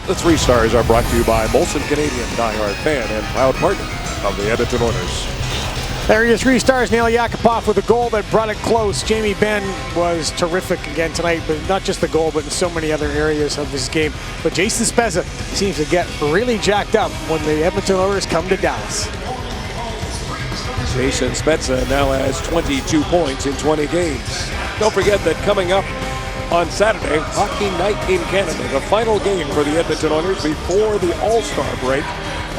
The Three Stars are brought to you by Molson Canadian, diehard fan and proud partner of the Edmonton Oilers. There are your Three Stars. Nail Yakupov with a goal that brought it close. Jamie Benn was terrific again tonight, but not just the goal, but in so many other areas of this game. But Jason Spezza seems to get really jacked up when the Edmonton Oilers come to Dallas. Jason Spezza now has 22 points in 20 games. Don't forget that coming up on Saturday, Hockey Night in Canada, the final game for the Edmonton Oilers before the All-Star break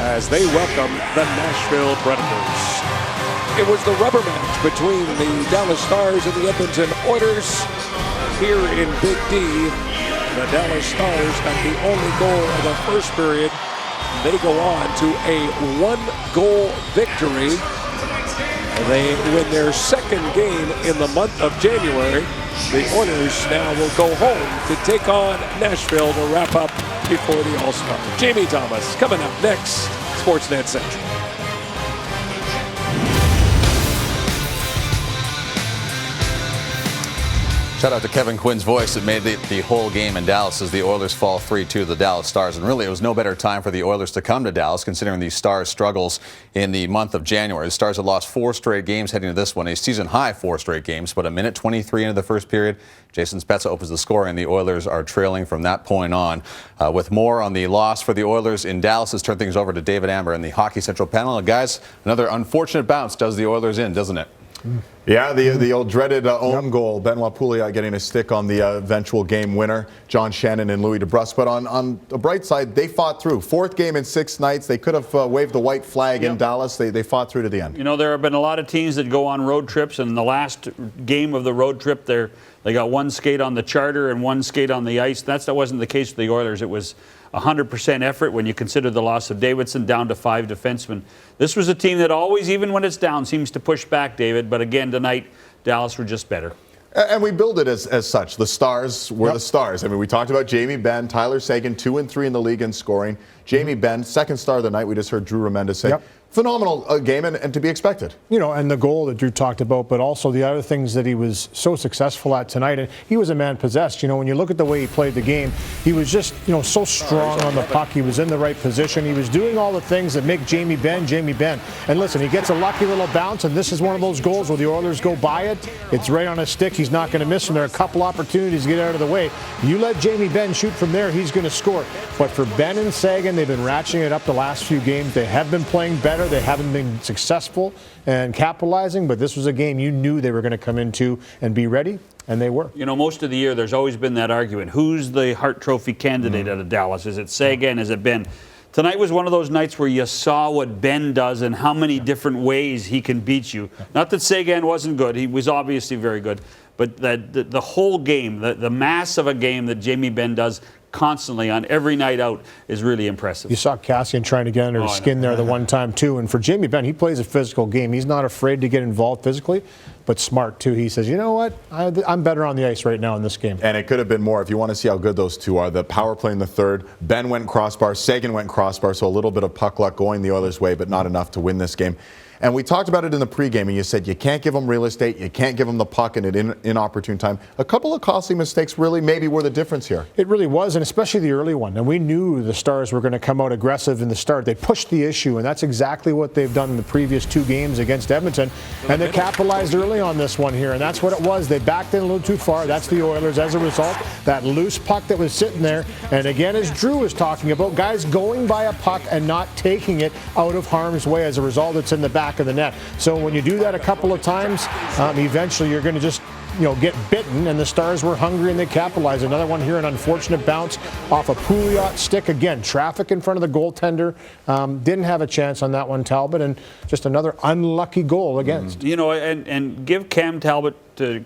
as they welcome the Nashville Predators. It was the rubber match between the Dallas Stars and the Edmonton Oilers. Here in Big D, the Dallas Stars got the only goal of the first period. They go on to a one-goal victory. They win their second game in the month of January. The Oilers now will go home to take on Nashville to wrap up before the All-Star. Jamie Thomas coming up next, Sportsnet Central. Shout out to Kevin Quinn's voice that made the whole game in Dallas as the Oilers fall 3-2 to the Dallas Stars. And really, it was no better time for the Oilers to come to Dallas, considering the Stars' struggles in the month of January. The Stars had lost 4 straight games heading to this one, a season-high 4 straight games. But a minute 23 into the first period, Jason Spezza opens the score, and the Oilers are trailing from that point on. With more on the loss for the Oilers in Dallas, let's turn things over to David Amber and the Hockey Central panel. And guys, another unfortunate bounce does the Oilers in, doesn't it? Yeah, the old dreaded own goal. Benoit Pouliot getting a stick on the eventual game winner. John Shannon and Louis DeBrusk. But on the bright side, they fought through. 4th game in 6 nights. They could have waved the white flag in Dallas. They fought through to the end. You know, there have been a lot of teams that go on road trips, and the last game of the road trip, they got 1 skate on the charter and 1 skate on the ice. That wasn't the case with the Oilers. It was 100% effort when you consider the loss of Davidson, down to 5 defensemen. This was a team that always, even when it's down, seems to push back, David. But again, tonight, Dallas were just better. And we build it as such. The Stars were the Stars. I mean, we talked about Jamie Benn, Tyler Seguin, 2 and 3 in the league in scoring. Jamie Benn, second star of the night. We just heard Drew Remendez say. Phenomenal game and to be expected. You know, and the goal that Drew talked about, but also the other things that he was so successful at tonight. And he was a man possessed. You know, when you look at the way he played the game, he was just, so strong on the puck. He was in the right position. He was doing all the things that make Jamie Benn, Jamie Benn. And listen, he gets a lucky little bounce, and this is one of those goals where the Oilers go by it. It's right on his stick. He's not going to miss, and there are a couple opportunities to get out of the way. You let Jamie Benn shoot from there, he's going to score. But for Benn and Sagan, they've been ratcheting it up the last few games. They have been playing better. They haven't been successful and capitalizing, but this was a game you knew they were going to come into and be ready, and they were. You know, most of the year there's always been that argument. Who's the Hart Trophy candidate out of Dallas? Is it Sagan? Is it Benn? Tonight was one of those nights where you saw what Benn does and how many different ways he can beat you. Not that Sagan wasn't good. He was obviously very good. But the whole game, the mass of a game that Jamie Benn does constantly on every night out is really impressive. You saw Cassian trying to get under his skin there the one time too. And for Jamie Benn, he plays a physical game. He's not afraid to get involved physically, but smart too. He says, you know what, I'm better on the ice right now in this game. And it could have been more if you want to see how good those two are. The power play in the third, Benn went crossbar, Sagan went crossbar, so a little bit of puck luck going the Oilers' way, but not enough to win this game. And we talked about it in the pregame, and you said you can't give them real estate, you can't give them the puck in an inopportune time. A couple of costly mistakes really maybe were the difference here. It really was, and especially the early one. And we knew the Stars were going to come out aggressive in the start. They pushed the issue, and that's exactly what they've done in the previous 2 games against Edmonton. And they capitalized early on this one here, and that's what it was. They backed in a little too far. That's the Oilers. As a result, that loose puck that was sitting there. And again, as Drew was talking about, guys going by a puck and not taking it out of harm's way. As a result, it's in the back of the net. So when you do that a couple of times, eventually you're going to just get bitten, and the Stars were hungry and they capitalized. Another one here, an unfortunate bounce off a Pouliot stick. Again, traffic in front of the goaltender. Didn't have a chance on that one, Talbot, and just another unlucky goal against. You know, and give Cam Talbot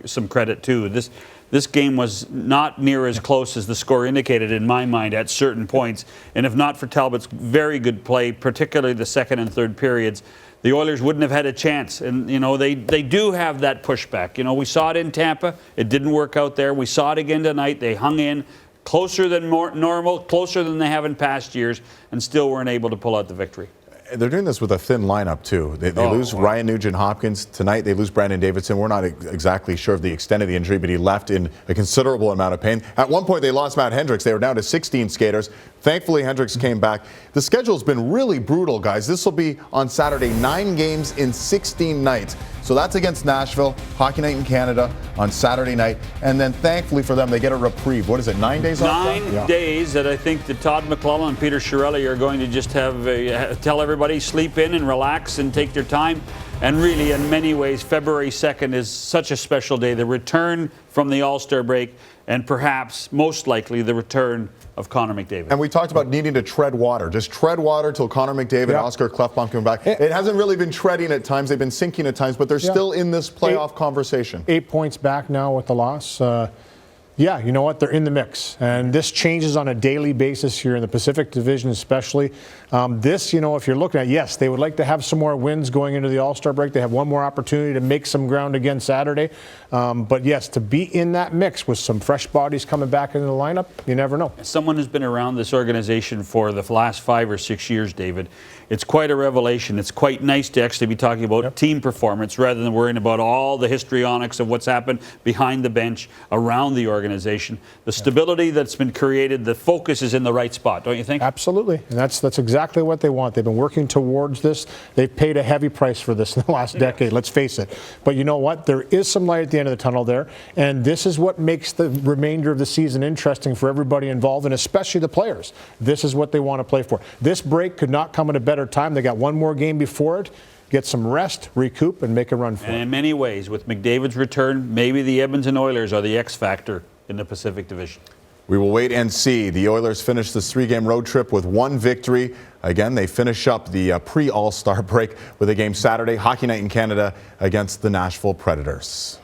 some credit too. This game was not near as close as the score indicated in my mind at certain points. And if not for Talbot's very good play, particularly the second and third periods, the Oilers wouldn't have had a chance. And, they do have that pushback. We saw it in Tampa. It didn't work out there. We saw it again tonight. They hung in closer than normal, closer than they have in past years, and still weren't able to pull out the victory. They're doing this with a thin lineup, too. They lose Ryan Nugent-Hopkins. Tonight, they lose Brandon Davidson. We're not exactly sure of the extent of the injury, but he left in a considerable amount of pain. At one point, they lost Matt Hendricks. They were down to 16 skaters. Thankfully, Hendricks came back. The schedule's been really brutal, guys. This will be on Saturday, 9 games in 16 nights. So that's against Nashville, Hockey Night in Canada on Saturday night. And then thankfully for them, they get a reprieve. What is it, 9 days off? 9 days that I think that Todd McClellan and Peter Chiarelli are going to just tell everybody sleep in and relax and take their time. And really, in many ways, February 2nd is such a special day. The return from the All-Star break and perhaps, most likely, the return of Connor McDavid. And we talked about needing to tread water. Just tread water till Connor McDavid, Oscar Klefbom come back. It hasn't really been treading at times. They've been sinking at times, but they're still in this playoff conversation. 8 points back now with the loss. Yeah, you know what? They're in the mix. And this changes on a daily basis here in the Pacific Division especially. This, you know, if you're looking at, yes, they would like to have some more wins going into the All-Star break. They have one more opportunity to make some ground again Saturday. But yes, to be in that mix with some fresh bodies coming back into the lineup, you never know. As someone who's been around this organization for the last 5 or 6 years, David, it's quite a revelation. It's quite nice to actually be talking about team performance rather than worrying about all the histrionics of what's happened behind the bench around the organization. The stability that's been created, the focus is in the right spot, don't you think? Absolutely. And that's exactly what they want. They've been working towards this. They've paid a heavy price for this in the last decade, let's face it. But you know what? There is some light at the end of the tunnel there. And this is what makes the remainder of the season interesting for everybody involved, and especially the players. This is what they want to play for. This break could not come at a better time. They got one more game before it. Get some rest, recoup, and make a run for it. And in many ways, with McDavid's return, maybe the Edmonton Oilers are the X factor in the Pacific Division. We will wait and see. The Oilers finish this 3-game road trip with 1 victory. Again, they finish up the pre-All-Star break with a game Saturday, Hockey Night in Canada against the Nashville Predators.